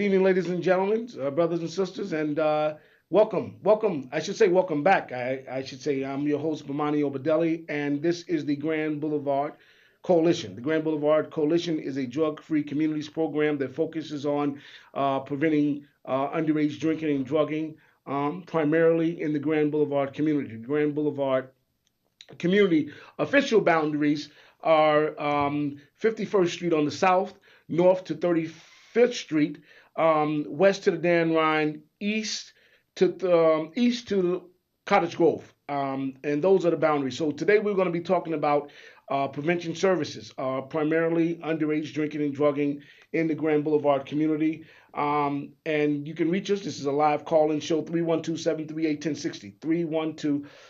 evening, ladies and gentlemen, brothers and sisters, and welcome, welcome. I should say welcome back. I should say I'm your host, Bomani Obadelli, and this is the Grand Boulevard Coalition. The Grand Boulevard Coalition is a drug-free communities program that focuses on preventing underage drinking and drugging, primarily in the Grand Boulevard community. The Grand Boulevard community official boundaries are 51st Street on the south, north to 35th Street, west to the Dan Ryan, east to Cottage Grove, and those are the boundaries. So today we're going to be talking about prevention services, primarily underage drinking and drugging in the Grand Boulevard community. And you can reach us. This is a live call-in show, 312-738-1060.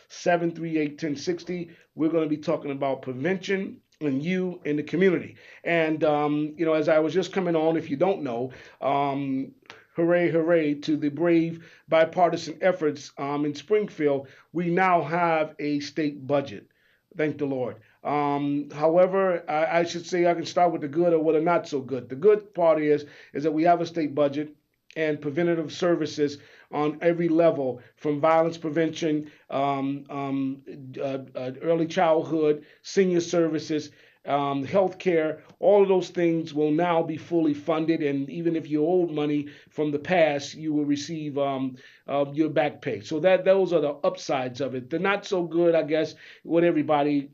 312-738-1060. We're going to be talking about prevention and you in the community. And, as I was just coming on, if you don't know, hooray, hooray to the brave bipartisan efforts in Springfield, we now have a state budget. Thank the Lord. However, I should say I can start with the good or what are not so good. The good part is that we have a state budget and preventative services on every level, from violence prevention, early childhood, senior services, healthcare. All of those things will now be fully funded, and even if you owed money from the past, you will receive your back pay. So those are the upsides of it. The not so good, I guess, what everybody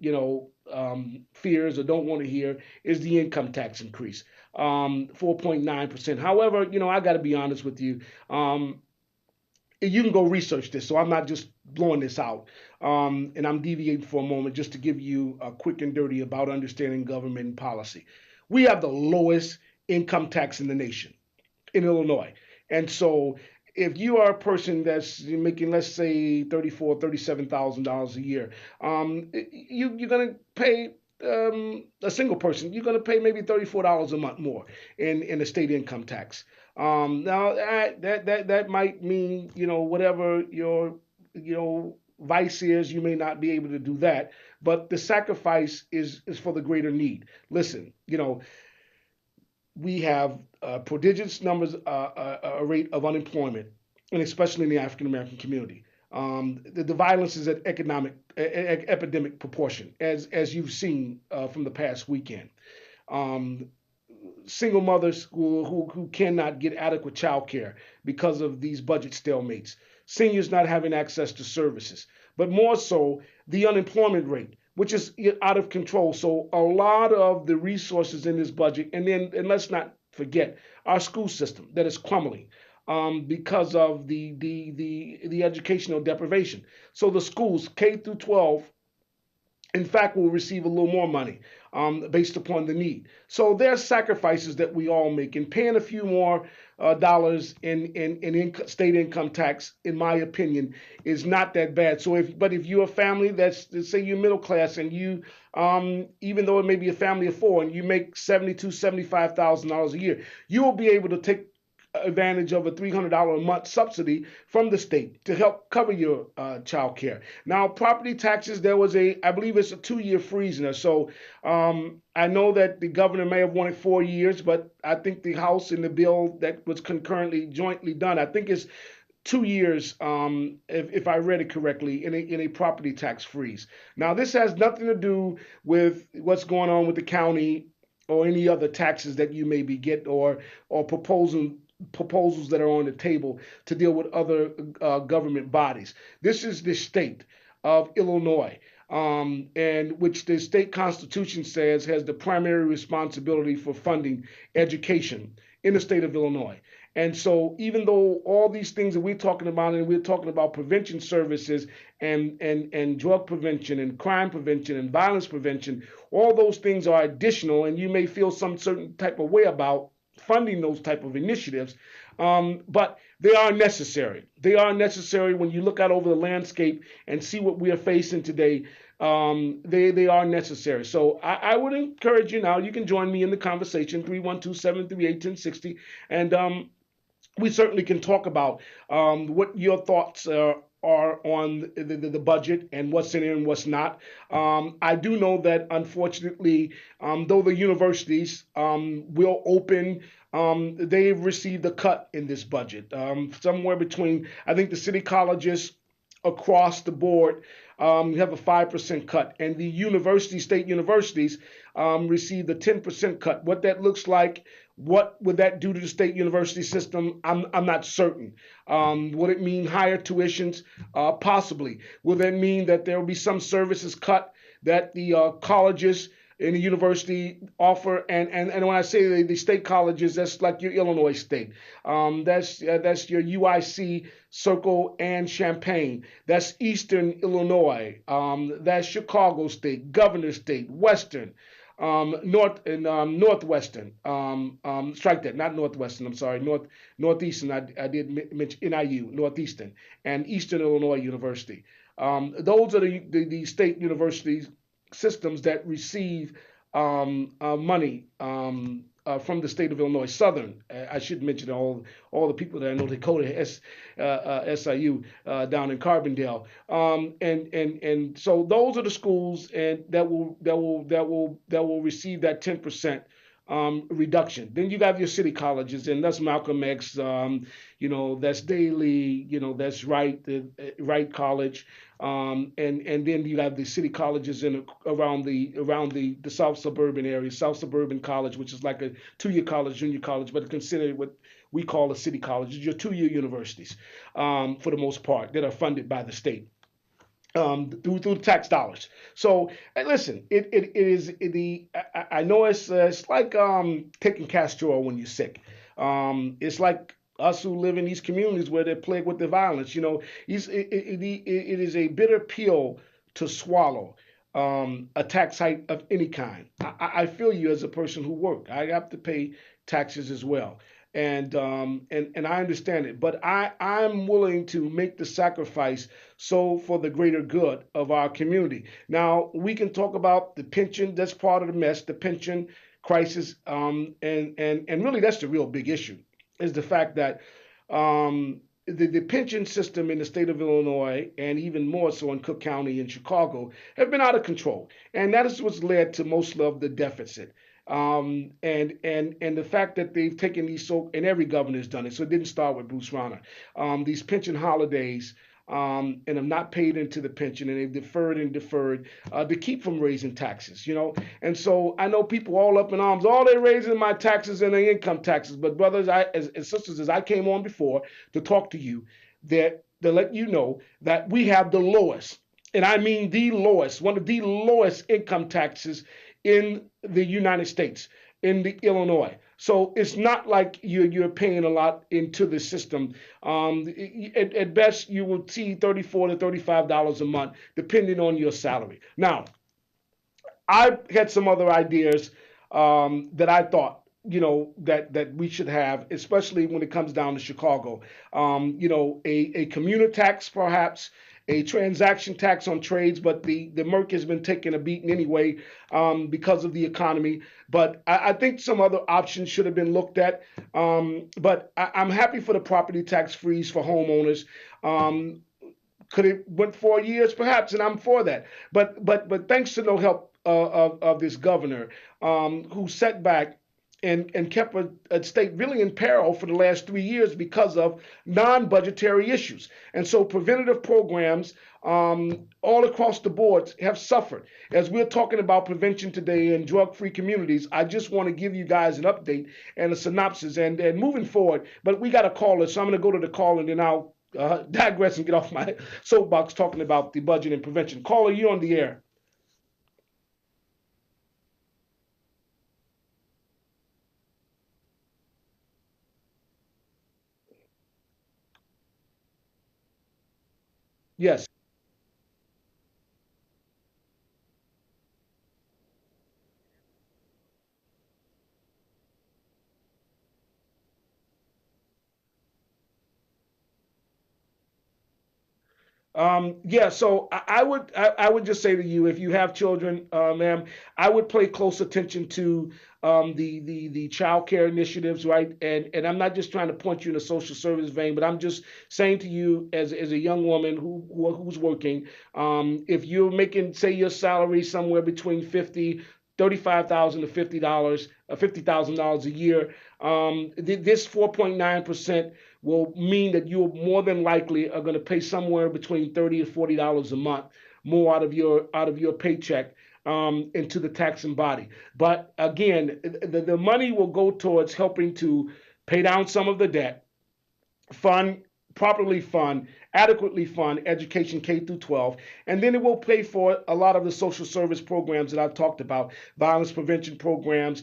fears or don't want to hear is the income tax increase, 4.9%. However, I got to be honest with you. You can go research this, so I'm not just blowing this out. And I'm deviating for a moment just to give you a quick and dirty about understanding government and policy. We have the lowest income tax in the nation in Illinois. And so if you are a person that's making, let's say, $37,000 a year, you're going to pay a single person, you're going to pay maybe $34 a month more in the state income tax. Now that might mean whatever your vice is, you may not be able to do that, but the sacrifice is for the greater need. Listen, we have prodigious numbers, a rate of unemployment, and especially in the African American community. The violence is at epidemic proportion, as you've seen from the past weekend. Um, Single mothers who cannot get adequate child care because of these budget stalemates, seniors not having access to services, but more so the unemployment rate, which is out of control. So a lot of the resources in this budget, and let's not forget our school system that is crumbling because of the educational deprivation. So the schools K through 12, in fact, will receive a little more money based upon the need. So there are sacrifices that we all make, and paying a few more dollars in state income tax, in my opinion, is not that bad. So if you're a family that's, let's say you're middle class, and you, even though it may be a family of four, and you make $75,000 a year, you will be able to take advantage of a $300 a month subsidy from the state to help cover your child care. Now, property taxes, I believe it's a 2-year freeze in there. So I know that the governor may have wanted 4 years, but I think the House and the bill that was concurrently jointly done, I think it's 2 years, if I read it correctly, in a property tax freeze. Now, this has nothing to do with what's going on with the county or any other taxes that you maybe get or proposals that are on the table to deal with other government bodies. This is the state of Illinois, and which the state constitution says has the primary responsibility for funding education in the state of Illinois. And so even though all these things that we're talking about, and we're talking about prevention services and drug prevention and crime prevention and violence prevention, all those things are additional, and you may feel some certain type of way about funding those type of initiatives, but they are necessary. They are necessary when you look out over the landscape and see what we are facing today. They are necessary. So I would encourage you now. You can join me in the conversation, 312-738-1060, and we certainly can talk about what your thoughts are on the budget and what's in it and what's not. I do know that unfortunately, though the universities will open, they've received a cut in this budget, somewhere between, I think the city colleges across the board have a 5% cut, and the state universities, received a 10% cut. What that looks like, what would that do to the state university system? I'm not certain. Would it mean higher tuitions? Possibly. Will that mean that there will be some services cut that the colleges and the university offer? And when I say the state colleges, that's like your Illinois State. That's your UIC, Circle, and Champaign. That's Eastern Illinois. That's Chicago State, Governor State, Western, Northwestern. Strike that, not Northwestern. I'm sorry, Northeastern. I did mention NIU, Northeastern, and Eastern Illinois University. Those are the state universities systems that receive money from the state of Illinois. Southern, I should mention all the people that I know. Dakota, SIU down in Carbondale, and so those are the schools and that will receive that 10% reduction. Then you have your city colleges, and that's Malcolm X, that's Daly, that's Wright College, and then you have the city colleges in around the South Suburban area, South Suburban College, which is like a 2-year college, junior college, but considered what we call a city college. It's your 2-year universities, for the most part, that are funded by the state through tax dollars. So listen, it is I know it's like taking castor oil when you're sick. It's like us who live in these communities where they're plagued with the violence. It is a bitter pill to swallow. A tax hike of any kind. I feel you as a person who work. I have to pay taxes as well, and I understand it. But I'm willing to make the sacrifice so for the greater good of our community. Now we can talk about the pension. That's part of the mess. The pension crisis, and really that's the real big issue, is the fact that the pension system in the state of Illinois, and even more so in Cook County and Chicago, have been out of control, and that is what's led to most of the deficit. And the fact that they've taken these, so and every governor's done it, so it didn't start with Bruce Rauner. These pension holidays, and have not paid into the pension, and they've deferred and deferred to keep from raising taxes. And so I know people all up in arms, oh, they're raising my taxes and their income taxes. But brothers, as sisters, as I came on before to talk to you, that to let you know that we have the lowest, and I mean the lowest, one of the lowest income taxes in the United States, in the Illinois. So it's not like you're paying a lot into the system. At best, you will see $34 to $35 a month, depending on your salary. Now, I had some other ideas that I thought that we should have, especially when it comes down to Chicago. A commuter tax, perhaps a transaction tax on trades, but the Merc has been taking a beating anyway, because of the economy. But I think some other options should have been looked at. But I'm happy for the property tax freeze for homeowners. Could it went 4 years, perhaps, and I'm for that. But thanks to no help of this governor, who set back and kept a state really in peril for the last 3 years because of non-budgetary issues. And so preventative programs, all across the board, have suffered. As we're talking about prevention today in drug-free communities, I just want to give you guys an update and a synopsis and moving forward. But we got a caller, so I'm going to go to the call and then I'll digress and get off my soapbox talking about the budget and prevention. Caller, you on the air? Yes. Yeah, so I would just say to you, if you have children, ma'am, I would pay close attention to the child care initiatives, right? And I'm not just trying to point you in a social service vein, but I'm just saying to you as a young woman who's working, if you're making, say, your salary somewhere between 35,000 to $50, $50,000 a year, this 4.9% will mean that you more than likely are going to pay somewhere between $30 to $40 a month more out of your paycheck into the taxing body. But again, the money will go towards helping to pay down some of the debt, fund properly fund adequately fund education K through 12, and then it will pay for a lot of the social service programs that I've talked about, violence prevention programs,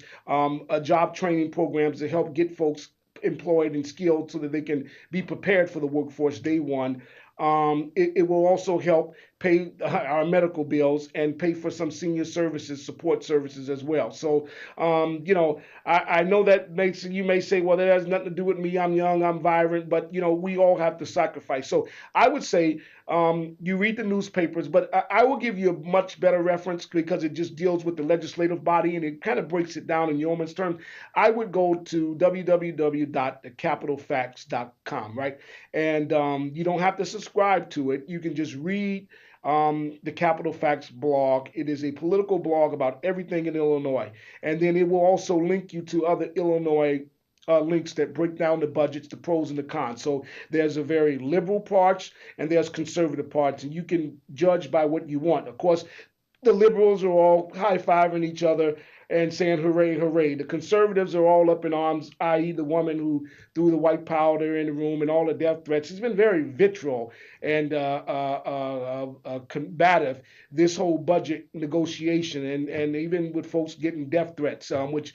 job training programs to help get folks employed and skilled so that they can be prepared for the workforce day one. It will also help pay our medical bills and pay for some senior services, support services as well. So, I know that makes you may say, well, that has nothing to do with me. I'm young, I'm vibrant, but we all have to sacrifice. So I would say you read the newspapers, but I will give you a much better reference because it just deals with the legislative body and it kind of breaks it down in yeoman's terms. I would go to www.thecapitalfacts.com, right? And you don't have to subscribe to it. You can just read the Capital Facts blog. It is a political blog about everything in Illinois. And then it will also link you to other Illinois links that break down the budgets, the pros and the cons. So there's a very liberal parts and there's conservative parts, and you can judge by what you want. Of course, the liberals are all high fiving each other and saying hooray, hooray. The conservatives are all up in arms, i.e., the woman who threw the white powder in the room and all the death threats. It's been very vitriol and combative, this whole budget negotiation, and even with folks getting death threats, which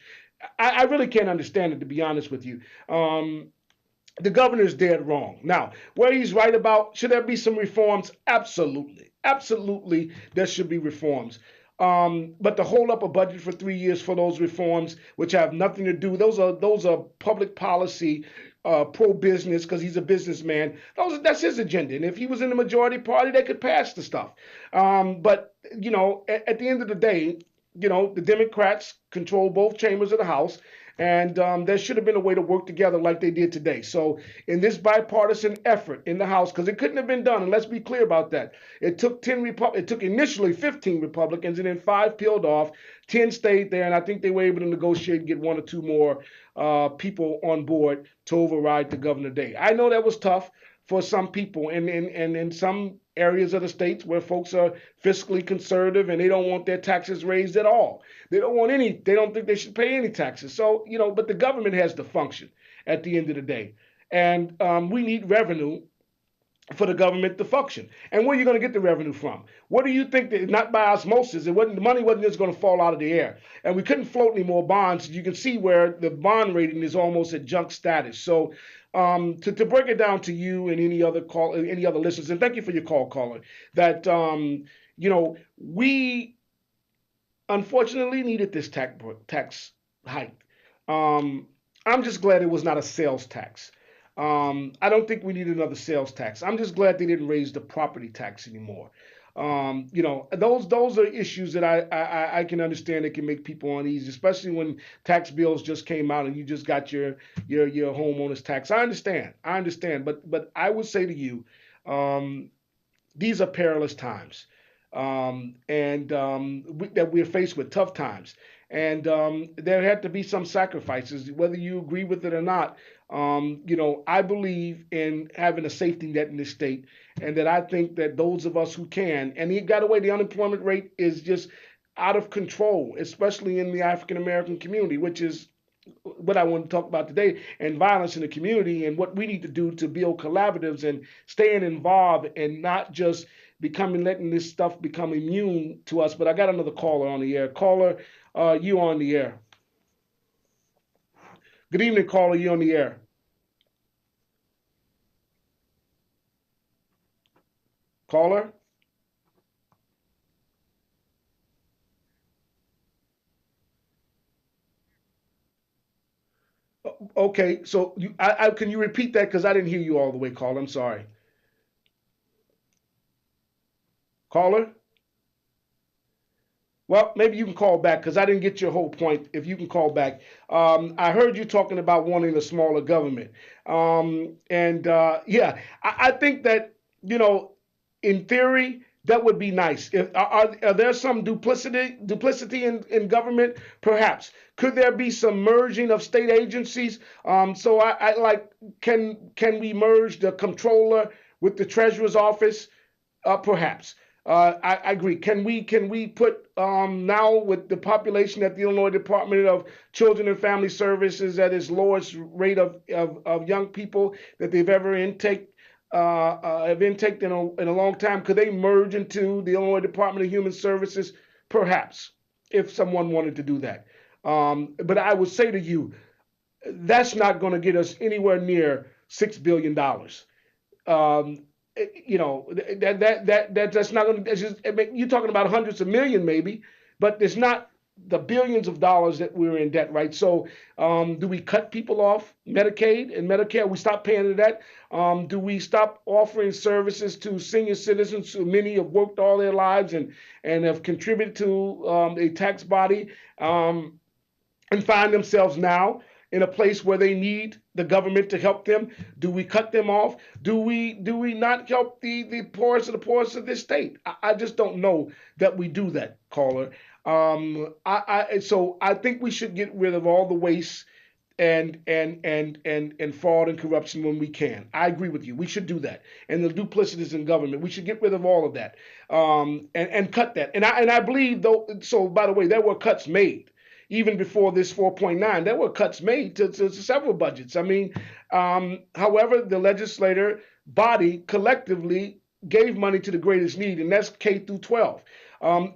I really can't understand it, to be honest with you. The governor's dead wrong. Now, where he's right about, should there be some reforms? Absolutely. Absolutely, there should be reforms. But to hold up a budget for 3 years for those reforms, which have nothing to do, those are public policy, pro business, because he's a businessman. That's his agenda. And if he was in the majority party, they could pass the stuff. But at the end of the day, the Democrats control both chambers of the House, and there should have been a way to work together like they did today. So, in this bipartisan effort in the House, because it couldn't have been done, and let's be clear about that, it took it took initially 15 Republicans, and then 5 peeled off, 10 stayed there, and I think they were able to negotiate and get 1 or 2 more people on board to override the governor day. I know that was tough for some people, and in some areas of the states where folks are fiscally conservative and they don't want their taxes raised at all. They don't think they should pay any taxes. So, but the government has to function at the end of the day. And we need revenue for the government to function. And where are you going to get the revenue from? What do you think that, not by osmosis, the money wasn't just going to fall out of the air. And we couldn't float any more bonds. You can see where the bond rating is almost at junk status. So to break it down to you and any other listeners, and thank you for your call, caller, that we unfortunately needed this tax hike. Um, I'm just glad it was not a sales tax. I don't think we need another sales tax. I'm just glad they didn't raise the property tax anymore. Those are issues that I can understand that can make people uneasy, especially when tax bills just came out and you just got your homeowner's tax. I understand, but I would say to you, um, these are perilous times, and that we're faced with tough times, and there had to be some sacrifices, whether you agree with it or not. I believe in having a safety net in this state, and that I think that those of us who can, and he got away, the unemployment rate is just out of control, especially in the African American community, which is what I want to talk about today, and violence in the community, and what we need to do to build collaboratives and staying involved and not just letting this stuff become immune to us. But I got another caller on the air. Caller, you on the air. Good evening, caller. You on the air. Caller. Okay, so can you repeat that because I didn't hear you all the way, caller. I'm sorry. Caller? Well, maybe you can call back because I didn't get your whole point. If you can call back, I heard you talking about wanting a smaller government, and yeah, I think that you know, in theory, that would be nice. If are there some duplicity in government? Perhaps. Could there be some merging of state agencies? So I like can we merge the comptroller with the treasurer's office? Perhaps. I agree. Can we put now with the population at the Illinois Department of Children and Family Services at its lowest rate of young people that they've ever have intaked in a long time? Could they merge into the Illinois Department of Human Services? Perhaps, if someone wanted to do that. But I would say to you, that's not going to get us anywhere near $6 billion. Um, that's not going to. You're talking about hundreds of million maybe, but it's not the billions of dollars that we're in debt, right? So, do we cut people off Medicaid and Medicare? We stop paying to that. Do we stop offering services to senior citizens who many have worked all their lives and have contributed to a tax body? And find themselves now in a place where they need the government to help them? Do we cut them off? Do we not help the poorest of the poorest of this state? I just don't know that we do that, caller. So I think we should get rid of all the waste and fraud and corruption when we can. I agree with you. We should do that. And the duplicities in government, we should get rid of all of that, and cut that. And I believe though. So by the way, there were cuts made even before this 4.9. There were cuts made to several budgets. I mean, however, the legislator body collectively gave money to the greatest need, and that's K through 12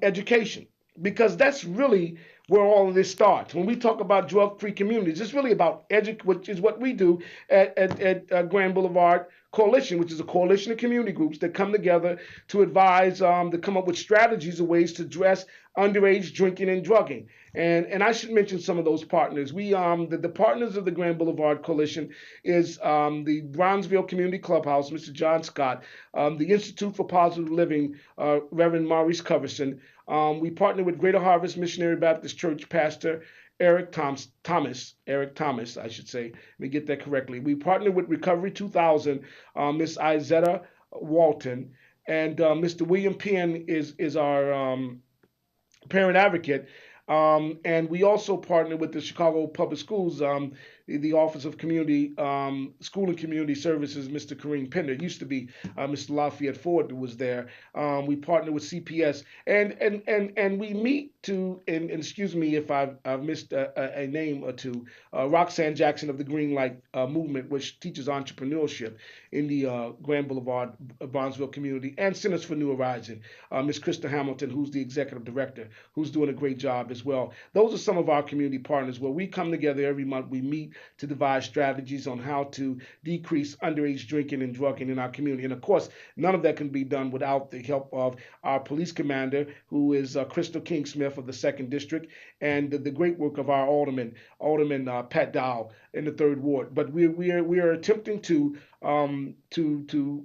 education, because that's really where all of this starts. When we talk about drug-free communities, it's really about which is what we do at Grand Boulevard Coalition, which is a coalition of community groups that come together to advise, to come up with strategies or ways to address underage drinking and drugging. And I should mention some of those partners. The partners of the Grand Boulevard Coalition is the Bronzeville Community Clubhouse, Mr. John Scott, the Institute for Positive Living, Reverend Maurice Coverson. We partner with Greater Harvest Missionary Baptist Church Pastor Eric Thomas, I should say. Let me get that correctly. We partner with Recovery 2000, Miss Izetta Walton, and Mr. William Penn is our parent advocate. And we also partner with the Chicago Public Schools, the Office of Community School and Community Services, Mr. Kareem Pender. It used to be Mr. Lafayette Ford who was there. We partner with CPS, and we meet to, and excuse me if I've missed a name or two, Roxanne Jackson of the Green Light Movement, which teaches entrepreneurship in the Grand Boulevard, Bronzeville community, and Centers for New Horizon. Ms. Krista Hamilton, who's the executive director, who's doing a great job as well. Those are some of our community partners where we come together every month. We meet to devise strategies on how to decrease underage drinking and drugging in our community. And of course, none of that can be done without the help of our police commander, who is Crystal King Smith of the 2nd District, and the great work of our Alderman Pat Dow in the 3rd Ward. But we are attempting to in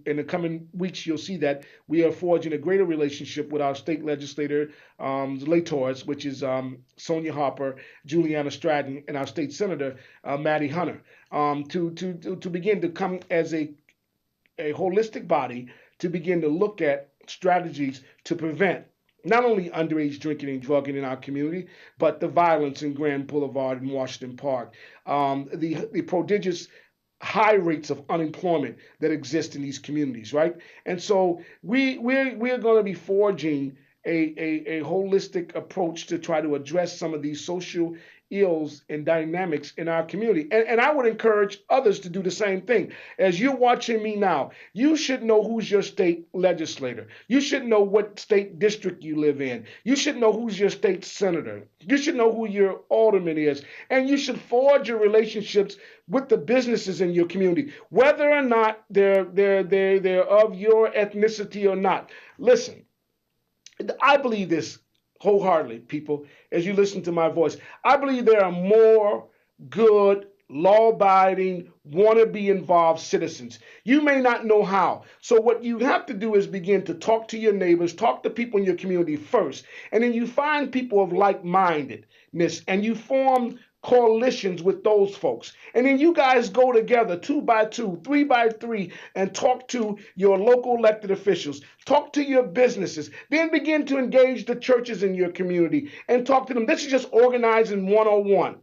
the coming weeks, you'll see that we are forging a greater relationship with our state legislator, electors, which is Sonia Harper, Juliana Stratton, and our state senator, Maddie Hunter, to begin to come as a holistic body to begin to look at strategies to prevent not only underage drinking and drugging in our community, but the violence in Grand Boulevard and Washington Park, the prodigious high rates of unemployment that exist in these communities, right? And so we're going to be forging a holistic approach to try to address some of these social ills and dynamics in our community. And I would encourage others to do the same thing. As you're watching me now, you should know who's your state legislator. You should know what state district you live in. You should know who's your state senator. You should know who your alderman is. And you should forge your relationships with the businesses in your community, whether or not they're of your ethnicity or not. Listen, I believe this wholeheartedly, people, as you listen to my voice. I believe there are more good, law abiding, want to be involved citizens. You may not know how. So, what you have to do is begin to talk to your neighbors, talk to people in your community first, and then you find people of like mindedness and you form coalitions with those folks. And then you guys go together two by two, three by three, and talk to your local elected officials, talk to your businesses, then begin to engage the churches in your community and talk to them. This is just organizing 101.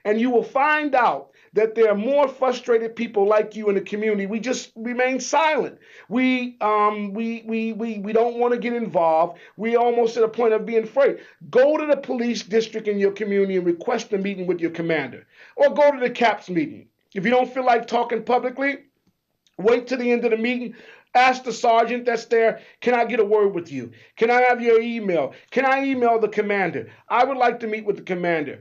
And you will find out that there are more frustrated people like you in the community. We just remain silent. We don't want to get involved. We almost at a point of being afraid. Go to the police district in your community and request a meeting with your commander, or go to the CAPS meeting. If you don't feel like talking publicly, wait to the end of the meeting. Ask the sergeant that's there, can I get a word with you? Can I have your email? Can I email the commander? I would like to meet with the commander.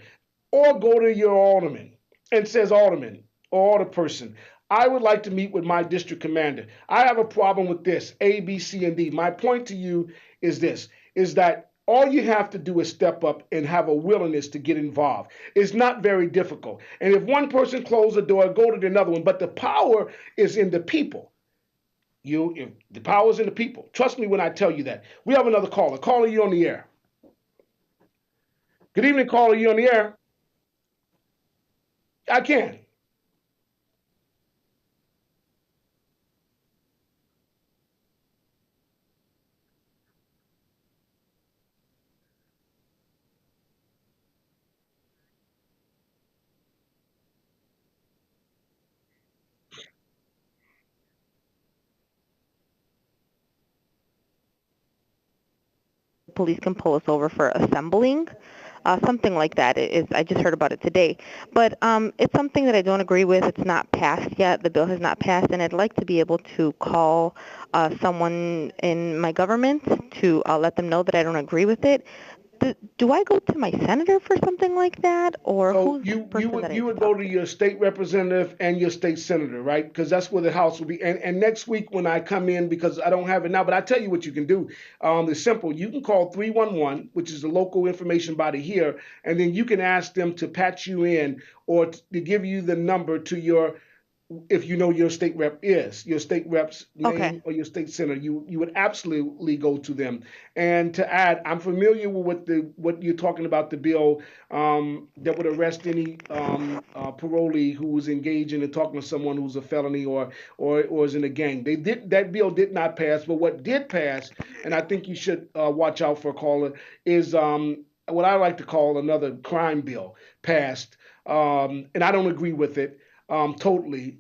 Or go to your alderman and says, alderman or alderperson, I would like to meet with my district commander. I have a problem with this, A, B, C, and D. My point to you is this, is that all you have to do is step up and have a willingness to get involved. It's not very difficult. And if one person closes the door, go to another one. But the power is in the people. If the power is in the people. Trust me when I tell you that. We have another caller. Caller, you on the air. Good evening, caller. You on the air? I can. Police can pull us over for assembling, something like that. I just heard about it today, but it's something that I don't agree with. It's not passed yet. The bill has not passed, and I'd like to be able to call someone in my government to let them know that I don't agree with it. Do I go to my senator for something like that, or So who's the you you person would that I you should would go talk to to? your state representative and your state senator, right? Because that's where the House will be. And next week when I come in, because I don't have it now, but I tell you what you can do. It's simple. You can call 311, which is the local information body here, and then you can ask them to patch you in or to give you the number to your, if you know your state rep is your state rep's Okay. name or your state senator, you would absolutely go to them. And to add, I'm familiar with what you're talking about, the bill that would arrest any parolee who was engaging in talking to someone who's a felony or is in a gang. They did that bill did not pass, but what did pass, and I think you should watch out for, caller, is what I like to call another crime bill passed, and I don't agree with it totally.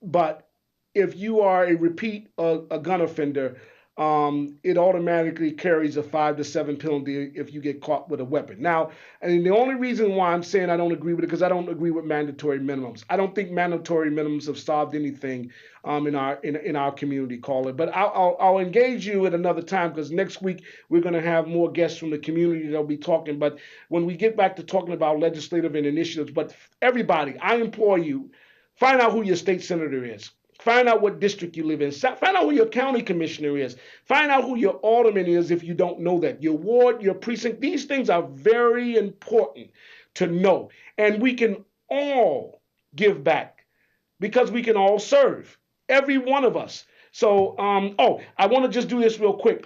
But if you are a repeat a gun offender, it automatically carries a 5 to 7 penalty if you get caught with a weapon. Now, and the only reason why I'm saying I don't agree with it because I don't agree with mandatory minimums. I don't think mandatory minimums have solved anything in our community, caller. But I'll engage you at another time because next week we're going to have more guests from the community that'll be talking. But when we get back to talking about legislative and initiatives, but everybody, I implore you, find out who your state senator is. Find out what district you live in. Find out who your county commissioner is. Find out who your alderman is if you don't know that. Your ward, your precinct. These things are very important to know. And we can all give back because we can all serve. Every one of us. So, I want to just do this real quick.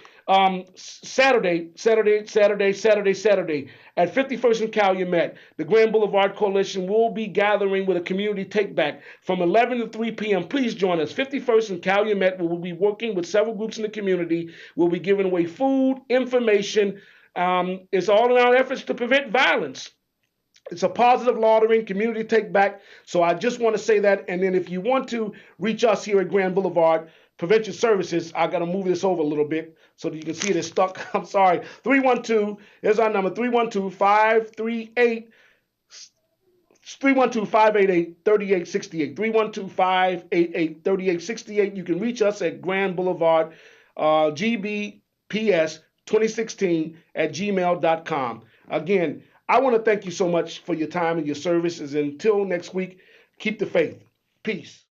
Saturday at 51st and Calumet, the Grand Boulevard Coalition will be gathering with a community take back from 11 to 3 p.m. Please join us. 51st and Calumet, we will be working with several groups in the community. We'll be giving away food, information. It's all in our efforts to prevent violence. It's a positive laudering, community take back. So I just want to say that. And then if you want to reach us here at Grand Boulevard Prevention Services, I got to move this over a little bit so that you can see it is stuck. I'm sorry. 312, here's our number, 312 538 312 588 3868. 312 588 3868. You can reach us at Grand Boulevard GBPS 2016 at gmail.com. Again, I want to thank you so much for your time and your services. Until next week, keep the faith. Peace.